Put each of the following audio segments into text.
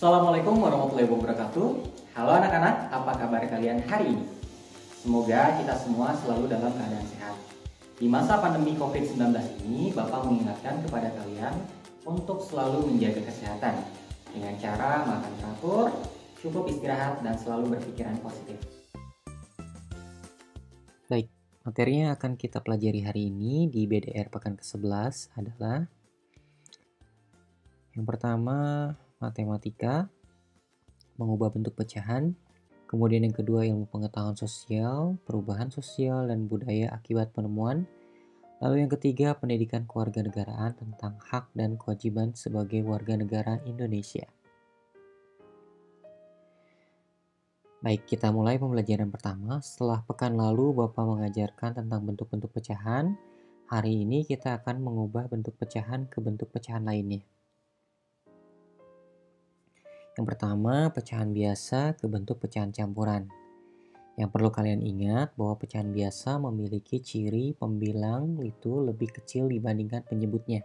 Assalamualaikum warahmatullahi wabarakatuh. Halo anak-anak, apa kabar kalian hari ini? Semoga kita semua selalu dalam keadaan sehat. Di masa pandemi COVID-19 ini, Bapak mengingatkan kepada kalian untuk selalu menjaga kesehatan dengan cara makan teratur, cukup istirahat, dan selalu berpikiran positif. Baik, materi yang akan kita pelajari hari ini di BDR Pekan ke-11 adalah yang pertama, matematika, mengubah bentuk pecahan. Kemudian yang kedua, ilmu pengetahuan sosial, perubahan sosial dan budaya akibat penemuan. Lalu yang ketiga, pendidikan kewarganegaraan tentang hak dan kewajiban sebagai warga negara Indonesia. Baik, kita mulai pembelajaran pertama. Setelah pekan lalu Bapak mengajarkan tentang bentuk-bentuk pecahan, hari ini kita akan mengubah bentuk pecahan ke bentuk pecahan lainnya. Yang pertama, pecahan biasa ke bentuk pecahan campuran. Yang perlu kalian ingat bahwa pecahan biasa memiliki ciri pembilang itu lebih kecil dibandingkan penyebutnya.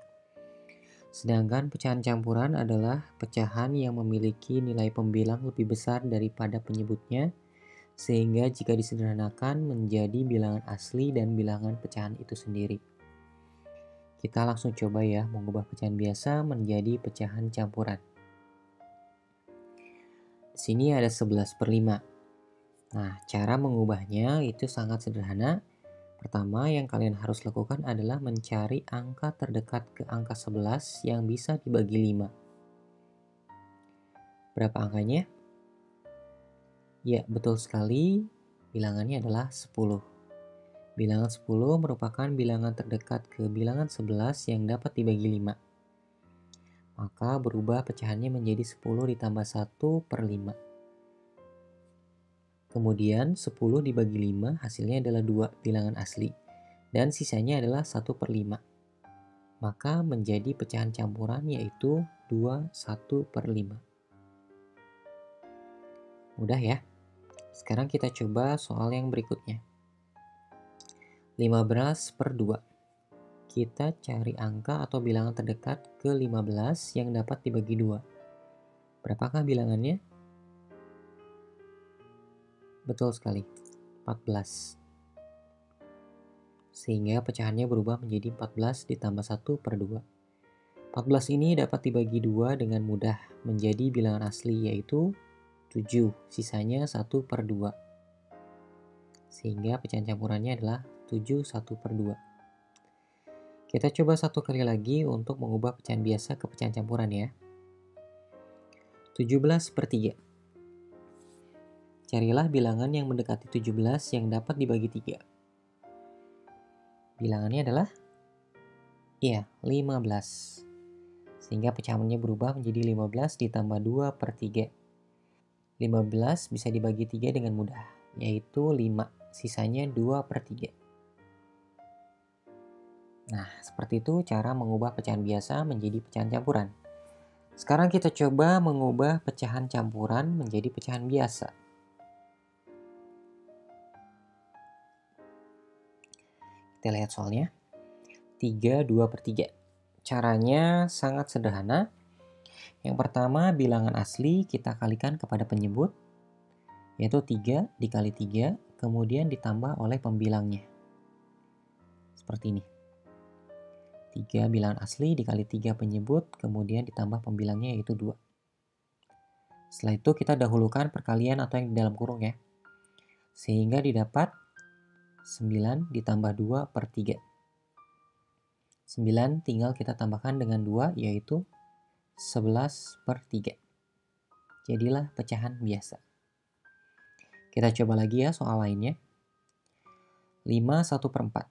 Sedangkan pecahan campuran adalah pecahan yang memiliki nilai pembilang lebih besar daripada penyebutnya, sehingga jika disederhanakan menjadi bilangan asli dan bilangan pecahan itu sendiri. Kita langsung coba ya mengubah pecahan biasa menjadi pecahan campuran. Di sini ada 11/5. Nah, cara mengubahnya itu sangat sederhana. Pertama yang kalian harus lakukan adalah mencari angka terdekat ke angka 11 yang bisa dibagi 5. Berapa angkanya? Ya, betul sekali. Bilangannya adalah 10. Bilangan 10 merupakan bilangan terdekat ke bilangan 11 yang dapat dibagi 5. Maka berubah pecahannya menjadi 10 ditambah 1/5. Kemudian 10 dibagi 5 hasilnya adalah 2 bilangan asli. Dan sisanya adalah 1/5. Maka menjadi pecahan campuran yaitu 2/1/5. Mudah ya? Sekarang kita coba soal yang berikutnya. 15/2. Kita cari angka atau bilangan terdekat ke 15 yang dapat dibagi 2. Berapakah bilangannya? Betul sekali, 14. Sehingga pecahannya berubah menjadi 14 ditambah 1/2. 14 ini dapat dibagi 2 dengan mudah menjadi bilangan asli yaitu 7. Sisanya 1/2. Sehingga pecahan campurannya adalah 7 1/2. Kita coba satu kali lagi untuk mengubah pecahan biasa ke pecahan campuran ya. 17/3. Carilah bilangan yang mendekati 17 yang dapat dibagi 3. Bilangannya adalah 15. Sehingga pecahannya berubah menjadi 15 ditambah 2/3. 15 bisa dibagi 3 dengan mudah, yaitu 5. Sisanya 2/3. Nah, seperti itu cara mengubah pecahan biasa menjadi pecahan campuran. Sekarang kita coba mengubah pecahan campuran menjadi pecahan biasa. Kita lihat soalnya. 3/2/3. Caranya sangat sederhana. Yang pertama, bilangan asli kita kalikan kepada penyebut, yaitu 3 dikali 3, kemudian ditambah oleh pembilangnya. Seperti ini. 3 bilangan asli dikali 3 penyebut, kemudian ditambah pembilangnya yaitu 2. Setelah itu kita dahulukan perkalian atau yang di dalam kurung ya. Sehingga didapat 9 ditambah 2/3. 9 tinggal kita tambahkan dengan 2 yaitu 11/3. Jadilah pecahan biasa. Kita coba lagi ya soal lainnya. 5/1/4.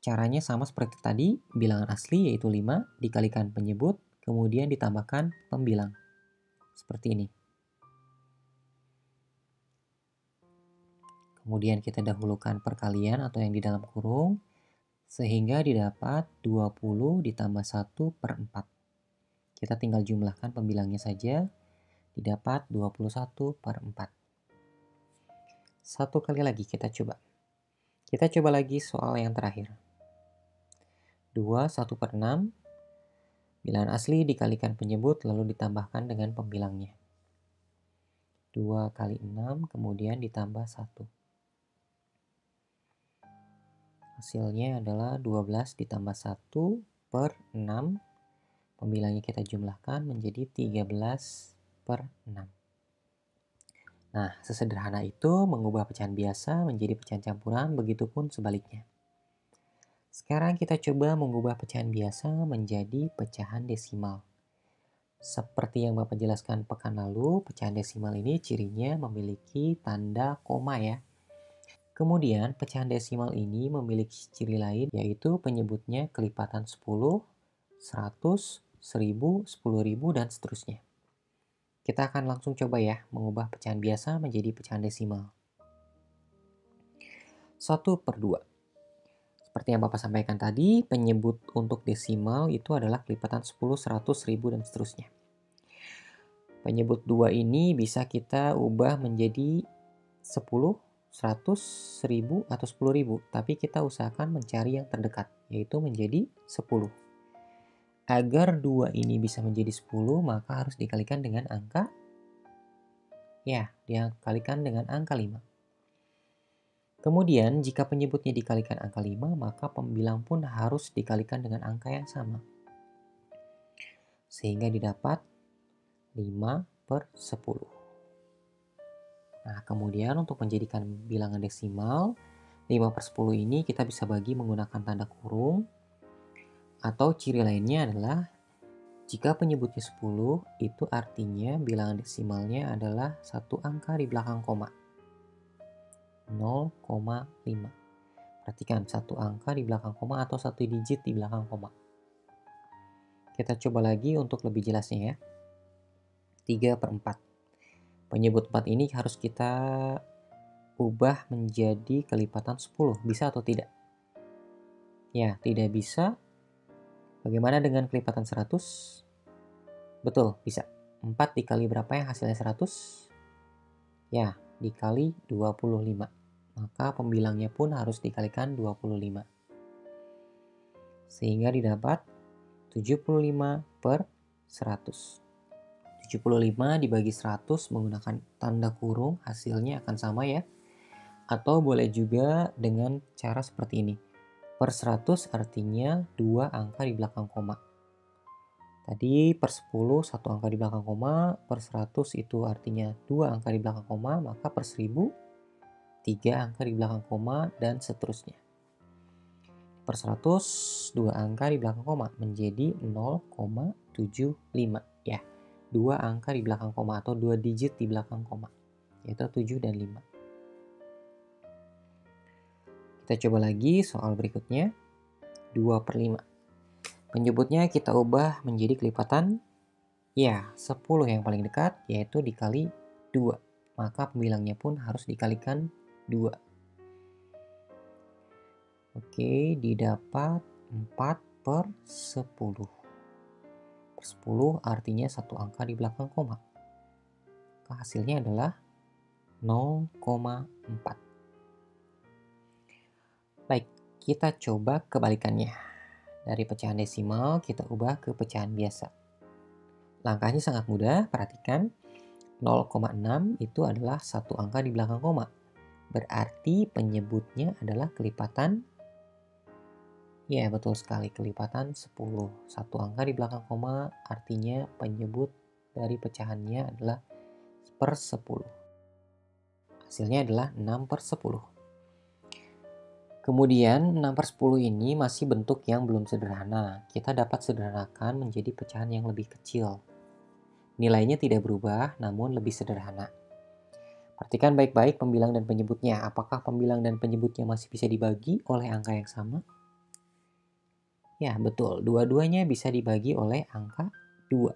Caranya sama seperti tadi, bilangan asli yaitu 5 dikalikan penyebut, kemudian ditambahkan pembilang. Seperti ini. Kemudian kita dahulukan perkalian atau yang di dalam kurung, sehingga didapat 20 ditambah 1/4. Kita tinggal jumlahkan pembilangnya saja, didapat 21/4. Satu kali lagi kita coba. Kita coba lagi soal yang terakhir. 2/1/6. Bilangan asli dikalikan penyebut lalu ditambahkan dengan pembilangnya. 2 kali 6 kemudian ditambah 1. Hasilnya adalah 12 ditambah 1 per 6. Pembilangnya kita jumlahkan menjadi 13 per 6. Nah, sesederhana itu mengubah pecahan biasa menjadi pecahan campuran, begitupun sebaliknya. Sekarang kita coba mengubah pecahan biasa menjadi pecahan desimal. Seperti yang Bapak jelaskan pekan lalu, pecahan desimal ini cirinya memiliki tanda koma ya. Kemudian pecahan desimal ini memiliki ciri lain, yaitu penyebutnya kelipatan 10, 100, 1000, 10.000, dan seterusnya. Kita akan langsung coba ya mengubah pecahan biasa menjadi pecahan desimal. 1/2. Seperti yang Bapak sampaikan tadi, penyebut untuk desimal itu adalah kelipatan 10, 100, 1000, dan seterusnya. Penyebut 2 ini bisa kita ubah menjadi 10, 100, 1000, atau 10.000. Tapi kita usahakan mencari yang terdekat, yaitu menjadi 10. Agar 2 ini bisa menjadi 10, maka harus dikalikan dengan angka, dikalikan dengan angka 5. Kemudian, jika penyebutnya dikalikan angka 5, maka pembilang pun harus dikalikan dengan angka yang sama. Sehingga didapat 5/10. Nah, kemudian untuk menjadikan bilangan desimal, 5/10 ini kita bisa bagi menggunakan tanda kurung. Atau ciri lainnya adalah jika penyebutnya 10, itu artinya bilangan desimalnya adalah satu angka di belakang koma. 0,5. Perhatikan, satu angka di belakang koma atau satu digit di belakang koma. Kita coba lagi untuk lebih jelasnya ya. 3/4. Penyebut 4 ini harus kita ubah menjadi kelipatan 10. Bisa atau tidak? Ya, tidak bisa. Bagaimana dengan kelipatan 100? Betul, bisa. 4 dikali berapa yang hasilnya 100? Ya, dikali 25. Maka pembilangnya pun harus dikalikan 25. Sehingga didapat 75/100. 75 dibagi 100 menggunakan tanda kurung, hasilnya akan sama ya. Atau boleh juga dengan cara seperti ini. Per 100 artinya 2 angka di belakang koma. Tadi per 10 1 angka di belakang koma, per 100 itu artinya 2 angka di belakang koma, maka per 1000 3 angka di belakang koma, dan seterusnya. Per 100 2 angka di belakang koma menjadi 0,75 ya. 2 angka di belakang koma atau 2 digit di belakang koma, yaitu 7 dan 5. Kita coba lagi soal berikutnya. 2/5. Penyebutnya kita ubah menjadi kelipatan 10 yang paling dekat, yaitu dikali 2. Maka pembilangnya pun harus dikalikan 2. Oke, didapat 4/10. Per 10 artinya satu angka di belakang koma. Maka hasilnya adalah 0,4. Baik, kita coba kebalikannya. Dari pecahan desimal kita ubah ke pecahan biasa. Langkahnya sangat mudah, perhatikan. 0,6 itu adalah satu angka di belakang koma. Berarti penyebutnya adalah kelipatan, ya betul sekali, kelipatan 10. Satu angka di belakang koma artinya penyebut dari pecahannya adalah per 10. Hasilnya adalah 6/10. Kemudian 6/10 ini masih bentuk yang belum sederhana. Kita dapat sederhanakan menjadi pecahan yang lebih kecil. Nilainya tidak berubah, namun lebih sederhana. Perhatikan baik-baik pembilang dan penyebutnya. Apakah pembilang dan penyebutnya masih bisa dibagi oleh angka yang sama? Ya, betul. Dua-duanya bisa dibagi oleh angka 2.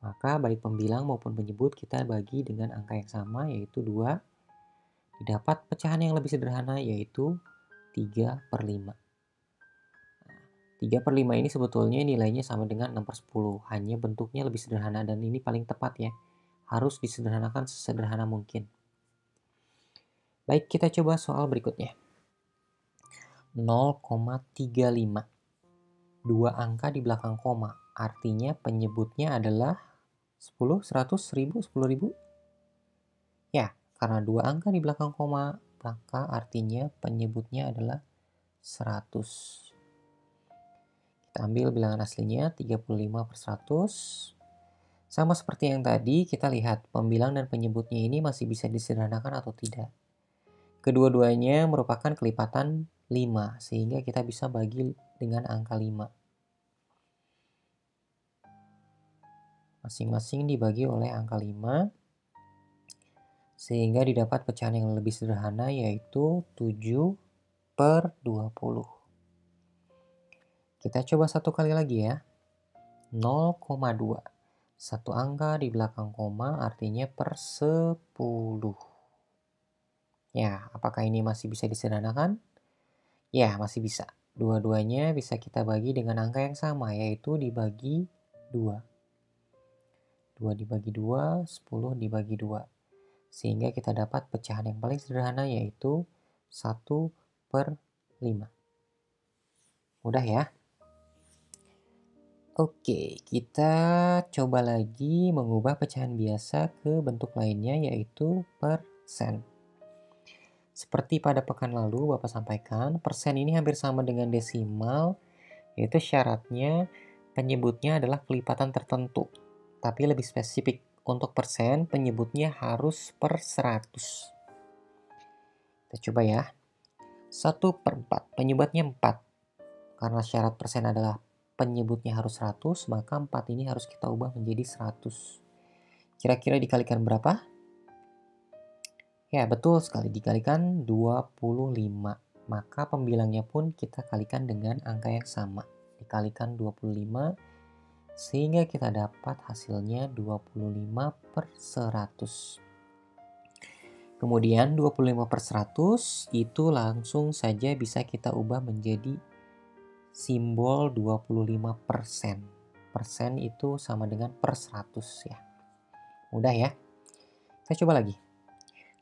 Maka baik pembilang maupun penyebut kita bagi dengan angka yang sama, yaitu 2. Didapat pecahan yang lebih sederhana, yaitu 3/5. 3/5 ini sebetulnya nilainya sama dengan 6/10. Hanya bentuknya lebih sederhana dan ini paling tepat ya. Harus disederhanakan sesederhana mungkin. Baik, kita coba soal berikutnya. 0,35. 2 angka di belakang koma. Artinya penyebutnya adalah 10, 100, 1000, 10.000? Ya, karena dua angka di belakang koma, maka artinya penyebutnya adalah 100. Kita ambil bilangan aslinya 35/100. Sama seperti yang tadi, kita lihat pembilang dan penyebutnya ini masih bisa disederhanakan atau tidak. Kedua-duanya merupakan kelipatan 5, sehingga kita bisa bagi dengan angka 5. Masing-masing dibagi oleh angka 5, sehingga didapat pecahan yang lebih sederhana, yaitu 7/20. Kita coba satu kali lagi ya. 0,2. Satu angka di belakang koma artinya per 10. Ya, apakah ini masih bisa disederhanakan? Ya, masih bisa. Dua-duanya bisa kita bagi dengan angka yang sama, yaitu dibagi 2. 2 dibagi 2, 10 dibagi 2. Sehingga kita dapat pecahan yang paling sederhana, yaitu 1/5. Mudah ya? Oke, kita coba lagi mengubah pecahan biasa ke bentuk lainnya, yaitu persen. Seperti pada pekan lalu Bapak sampaikan, persen ini hampir sama dengan desimal, yaitu syaratnya penyebutnya adalah kelipatan tertentu. Tapi lebih spesifik, untuk persen penyebutnya harus per 100. Kita coba ya. 1/4, penyebutnya 4. Karena syarat persen adalah penyebutnya harus 100, maka 4 ini harus kita ubah menjadi 100. Kira-kira dikalikan berapa? Ya, betul sekali, dikalikan 25. Maka pembilangnya pun kita kalikan dengan angka yang sama. Dikalikan 25, sehingga kita dapat hasilnya 25/100. Kemudian 25/100 itu langsung saja bisa kita ubah menjadi simbol 25%. Persen itu sama dengan per 100 ya. Mudah ya. Kita coba lagi.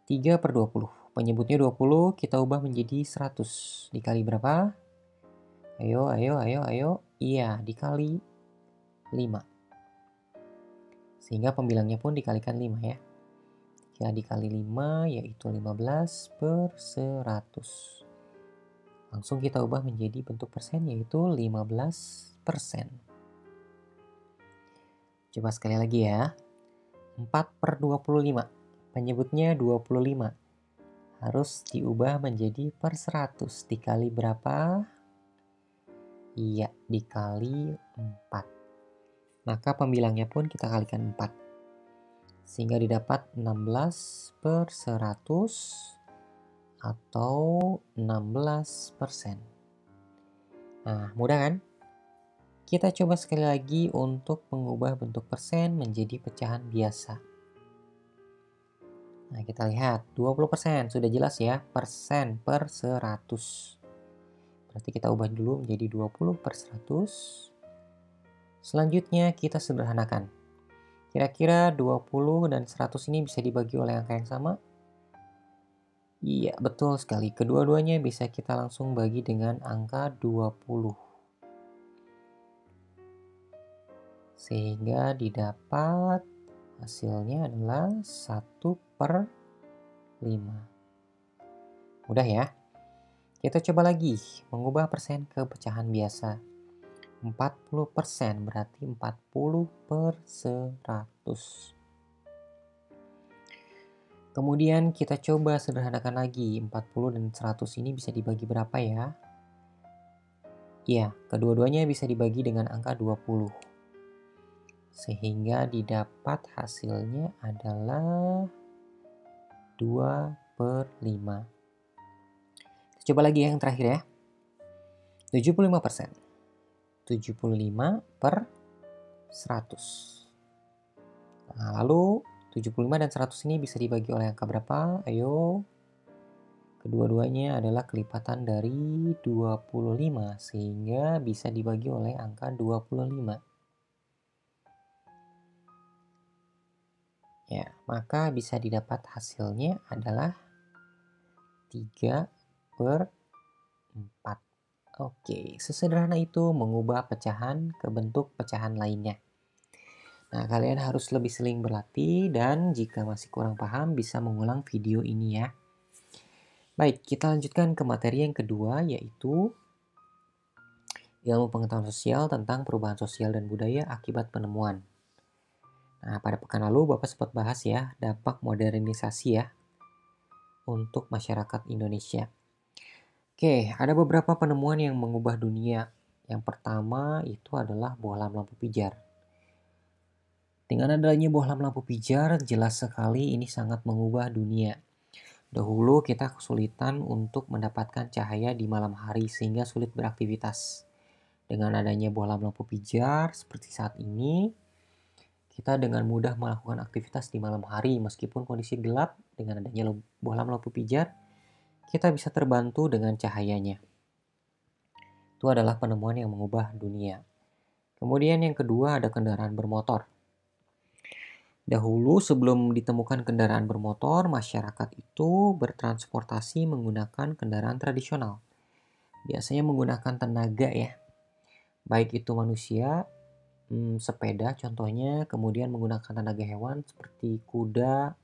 3/20. Penyebutnya 20, kita ubah menjadi 100. Dikali berapa? Ayo. Iya, dikali 5. Sehingga pembilangnya pun dikalikan 5 ya. Ya, dikali 5 yaitu 15/100. Langsung kita ubah menjadi bentuk persen, yaitu 15%. Coba sekali lagi ya. 4/25. Penyebutnya 25. Harus diubah menjadi per 100. Dikali berapa? Iya, dikali 4. Maka pembilangnya pun kita kalikan 4. Sehingga didapat 16/100. Atau 16%. Nah, mudah kan? Kita coba sekali lagi untuk mengubah bentuk persen menjadi pecahan biasa. Nah, kita lihat 20%, sudah jelas ya, persen per 100. Berarti kita ubah dulu menjadi 20/100. Selanjutnya kita sederhanakan. Kira-kira 20 dan 100 ini bisa dibagi oleh angka yang sama? Iya, betul sekali. Kedua-duanya bisa kita langsung bagi dengan angka 20. Sehingga didapat hasilnya adalah 1/5. Mudah ya? Kita coba lagi mengubah persen ke pecahan biasa. 40% berarti 40/100. Kemudian kita coba sederhanakan lagi, 40 dan 100 ini bisa dibagi berapa ya? Iya, kedua-duanya bisa dibagi dengan angka 20. Sehingga didapat hasilnya adalah 2/5. Kita coba lagi yang terakhir ya. 75%. 75/100. Nah, lalu 75 dan 100 ini bisa dibagi oleh angka berapa? Ayo. Kedua-duanya adalah kelipatan dari 25, sehingga bisa dibagi oleh angka 25. Ya, maka bisa didapat hasilnya adalah 3/4. Oke, sesederhana itu mengubah pecahan ke bentuk pecahan lainnya. Nah, kalian harus lebih sering berlatih dan jika masih kurang paham bisa mengulang video ini ya. Baik, kita lanjutkan ke materi yang kedua yaitu ilmu pengetahuan sosial tentang perubahan sosial dan budaya akibat penemuan. Nah, pada pekan lalu Bapak sempat bahas ya dampak modernisasi ya untuk masyarakat Indonesia. Oke, ada beberapa penemuan yang mengubah dunia. Yang pertama itu adalah bohlam lampu pijar. Dengan adanya bohlam lampu pijar, jelas sekali ini sangat mengubah dunia. Dahulu kita kesulitan untuk mendapatkan cahaya di malam hari sehingga sulit beraktivitas. Dengan adanya bohlam lampu pijar seperti saat ini, kita dengan mudah melakukan aktivitas di malam hari meskipun kondisi gelap. Dengan adanya bohlam lampu pijar, kita bisa terbantu dengan cahayanya. Itu adalah penemuan yang mengubah dunia. Kemudian yang kedua ada kendaraan bermotor. Dahulu sebelum ditemukan kendaraan bermotor, masyarakat itu bertransportasi menggunakan kendaraan tradisional. Biasanya menggunakan tenaga ya. Baik itu manusia, sepeda contohnya, kemudian menggunakan tenaga hewan seperti kuda,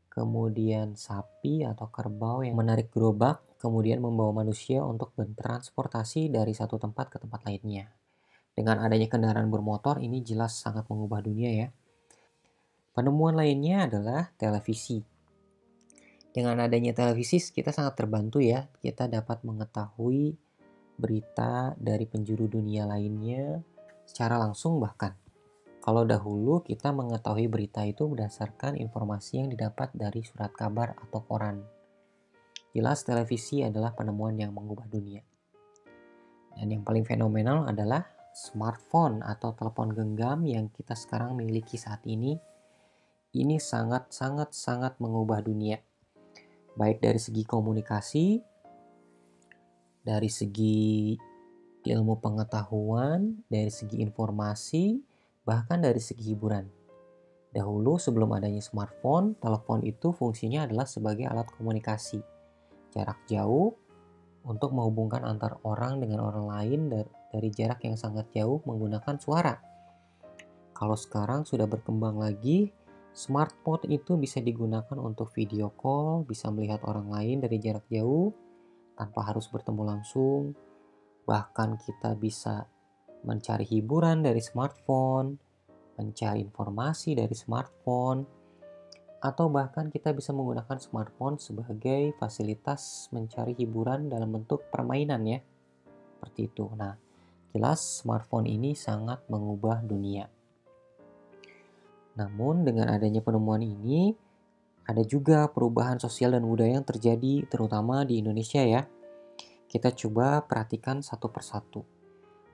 kemudian sapi atau kerbau yang menarik gerobak, kemudian membawa manusia untuk bertransportasi dari satu tempat ke tempat lainnya. Dengan adanya kendaraan bermotor ini jelas sangat mengubah dunia ya. Penemuan lainnya adalah televisi. Dengan adanya televisi kita sangat terbantu ya. Kita dapat mengetahui berita dari penjuru dunia lainnya secara langsung bahkan. Kalau dahulu kita mengetahui berita itu berdasarkan informasi yang didapat dari surat kabar atau koran. Jelas televisi adalah penemuan yang mengubah dunia. Dan yang paling fenomenal adalah smartphone atau telepon genggam yang kita sekarang miliki saat ini. Ini sangat mengubah dunia. Baik dari segi komunikasi, dari segi ilmu pengetahuan, dari segi informasi, bahkan dari segi hiburan. Dahulu sebelum adanya smartphone, telepon itu fungsinya adalah sebagai alat komunikasi jarak jauh untuk menghubungkan antar orang dengan orang lain dari jarak yang sangat jauh menggunakan suara. Kalau sekarang sudah berkembang lagi, smartphone itu bisa digunakan untuk video call, bisa melihat orang lain dari jarak jauh tanpa harus bertemu langsung. Bahkan kita bisa mencari hiburan dari smartphone, mencari informasi dari smartphone, atau bahkan kita bisa menggunakan smartphone sebagai fasilitas mencari hiburan dalam bentuk permainan ya. Seperti itu. Nah, jelas smartphone ini sangat mengubah dunia. Namun dengan adanya penemuan ini, ada juga perubahan sosial dan budaya yang terjadi terutama di Indonesia ya. Kita coba perhatikan satu persatu.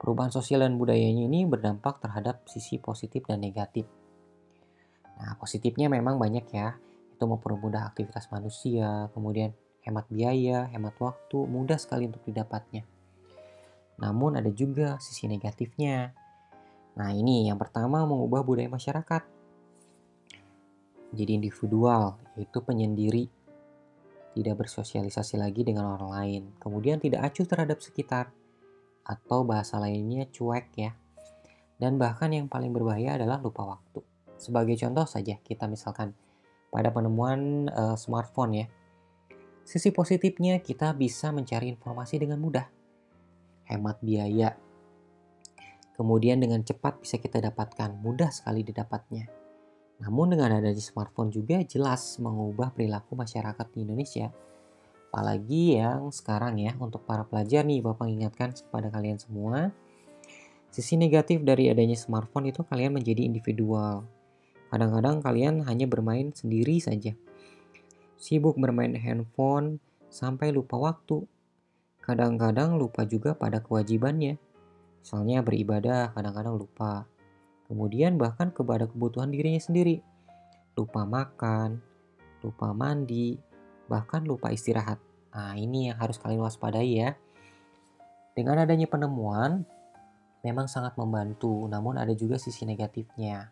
Perubahan sosial dan budayanya ini berdampak terhadap sisi positif dan negatif. Nah, positifnya memang banyak ya. Itu mempermudah aktivitas manusia, kemudian hemat biaya, hemat waktu, mudah sekali untuk didapatnya. Namun ada juga sisi negatifnya. Nah, ini yang pertama mengubah budaya masyarakat. Jadi individual, yaitu penyendiri, tidak bersosialisasi lagi dengan orang lain, kemudian tidak acuh terhadap sekitar, atau bahasa lainnya cuek ya. Dan bahkan yang paling berbahaya adalah lupa waktu. Sebagai contoh saja, kita misalkan pada penemuan smartphone ya. Sisi positifnya kita bisa mencari informasi dengan mudah, hemat biaya, kemudian dengan cepat bisa kita dapatkan, mudah sekali didapatnya. Namun dengan adanya smartphone juga jelas mengubah perilaku masyarakat di Indonesia. Apalagi yang sekarang ya, untuk para pelajar nih, Bapak ingatkan kepada kalian semua, sisi negatif dari adanya smartphone itu kalian menjadi individual. Kadang-kadang kalian hanya bermain sendiri saja. Sibuk bermain handphone sampai lupa waktu. Kadang-kadang lupa juga pada kewajibannya. Misalnya beribadah kadang-kadang lupa. Kemudian bahkan kepada kebutuhan dirinya sendiri. Lupa makan, lupa mandi, bahkan lupa istirahat. Nah, ini yang harus kalian waspadai ya. Dengan adanya penemuan, memang sangat membantu, namun ada juga sisi negatifnya.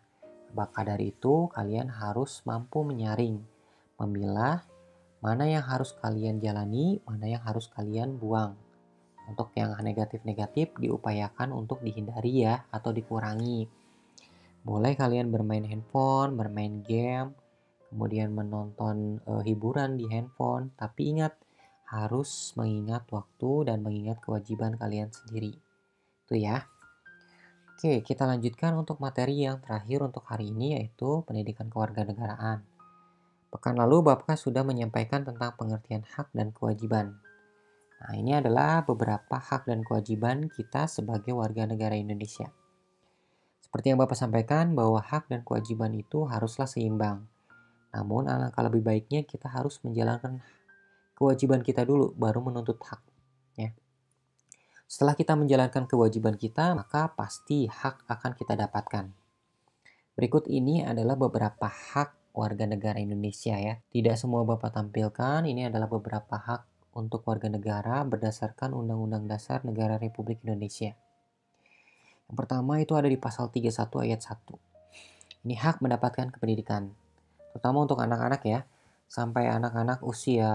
Maka dari itu, kalian harus mampu menyaring, memilah mana yang harus kalian jalani, mana yang harus kalian buang. Untuk yang negatif-negatif diupayakan untuk dihindari ya, atau dikurangi. Boleh kalian bermain handphone, bermain game, kemudian menonton hiburan di handphone, tapi ingat, harus mengingat waktu dan mengingat kewajiban kalian sendiri. Itu ya. Oke, kita lanjutkan untuk materi yang terakhir untuk hari ini, yaitu pendidikan kewarganegaraan. Pekan lalu Bapak sudah menyampaikan tentang pengertian hak dan kewajiban. Nah, ini adalah beberapa hak dan kewajiban kita sebagai warga negara Indonesia. Seperti yang Bapak sampaikan bahwa hak dan kewajiban itu haruslah seimbang. Namun alangkah lebih baiknya kita harus menjalankan kewajiban kita dulu, baru menuntut hak. Ya. Setelah kita menjalankan kewajiban kita, maka pasti hak akan kita dapatkan. Berikut ini adalah beberapa hak warga negara Indonesia ya. Tidak semua Bapak tampilkan, ini adalah beberapa hak untuk warga negara berdasarkan Undang-Undang Dasar Negara Republik Indonesia. Yang pertama itu ada di pasal 31 ayat 1. Ini hak mendapatkan pendidikan. Terutama untuk anak-anak ya. Sampai anak-anak usia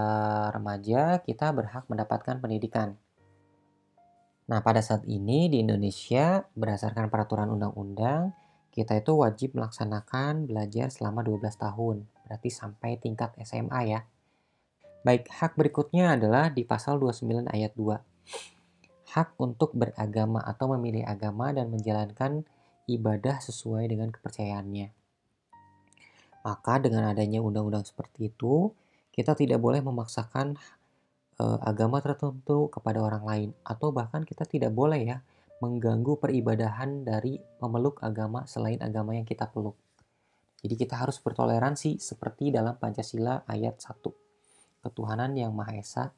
remaja kita berhak mendapatkan pendidikan. Nah, pada saat ini di Indonesia, berdasarkan peraturan undang-undang, kita itu wajib melaksanakan belajar selama 12 tahun. Berarti sampai tingkat SMA ya. Baik, hak berikutnya adalah di pasal 29 ayat 2. Hak untuk beragama atau memilih agama dan menjalankan ibadah sesuai dengan kepercayaannya. Maka dengan adanya undang-undang seperti itu, kita tidak boleh memaksakan agama tertentu kepada orang lain, atau bahkan kita tidak boleh ya mengganggu peribadahan dari pemeluk agama selain agama yang kita peluk. Jadi kita harus bertoleransi seperti dalam Pancasila ayat 1, ketuhanan yang Maha Esa.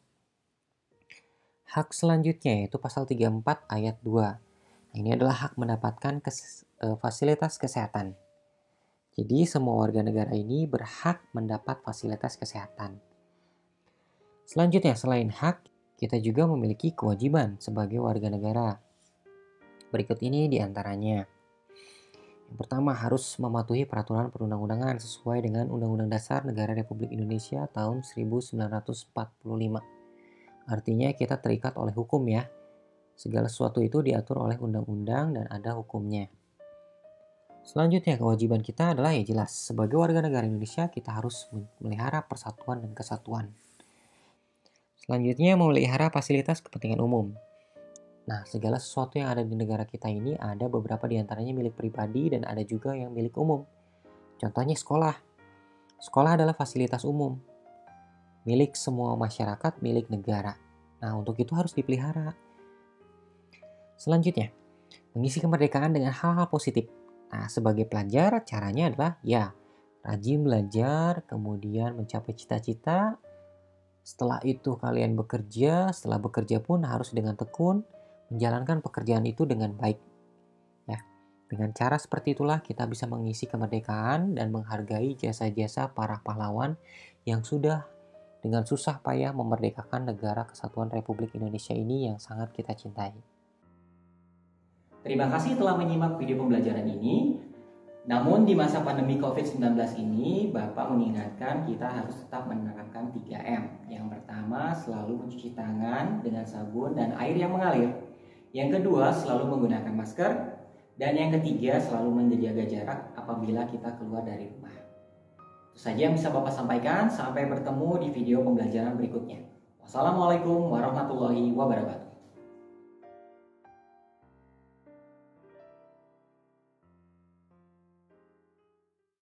Hak selanjutnya yaitu pasal 34 ayat 2. Nah, ini adalah hak mendapatkan fasilitas kesehatan. Jadi semua warga negara ini berhak mendapat fasilitas kesehatan. Selanjutnya, selain hak, kita juga memiliki kewajiban sebagai warga negara. Berikut ini diantaranya. Yang pertama, harus mematuhi peraturan perundang-undangan sesuai dengan Undang-Undang Dasar Negara Republik Indonesia tahun 1945. Artinya kita terikat oleh hukum ya. Segala sesuatu itu diatur oleh undang-undang dan ada hukumnya. Selanjutnya, kewajiban kita adalah ya jelas, sebagai warga negara Indonesia kita harus memelihara persatuan dan kesatuan. Selanjutnya, memelihara fasilitas kepentingan umum. Nah, segala sesuatu yang ada di negara kita ini ada beberapa diantaranya milik pribadi dan ada juga yang milik umum. Contohnya sekolah. Sekolah adalah fasilitas umum, milik semua masyarakat, milik negara. Nah, untuk itu harus dipelihara. Selanjutnya, mengisi kemerdekaan dengan hal-hal positif. Nah, sebagai pelajar, caranya adalah ya, rajin belajar, kemudian mencapai cita-cita. Setelah itu kalian bekerja, setelah bekerja pun harus dengan tekun menjalankan pekerjaan itu dengan baik. Ya, dengan cara seperti itulah kita bisa mengisi kemerdekaan dan menghargai jasa-jasa para pahlawan yang sudah dengan susah payah memerdekakan negara kesatuan Republik Indonesia ini yang sangat kita cintai. Terima kasih telah menyimak video pembelajaran ini. Namun di masa pandemi COVID-19 ini, Bapak mengingatkan kita harus tetap menerapkan 3M. Yang pertama, selalu mencuci tangan dengan sabun dan air yang mengalir. Yang kedua, selalu menggunakan masker. Dan yang ketiga, selalu menjaga jarak apabila kita keluar dari rumah. Itu saja yang bisa Bapak sampaikan. Sampai bertemu di video pembelajaran berikutnya. Wassalamualaikum warahmatullahi wabarakatuh.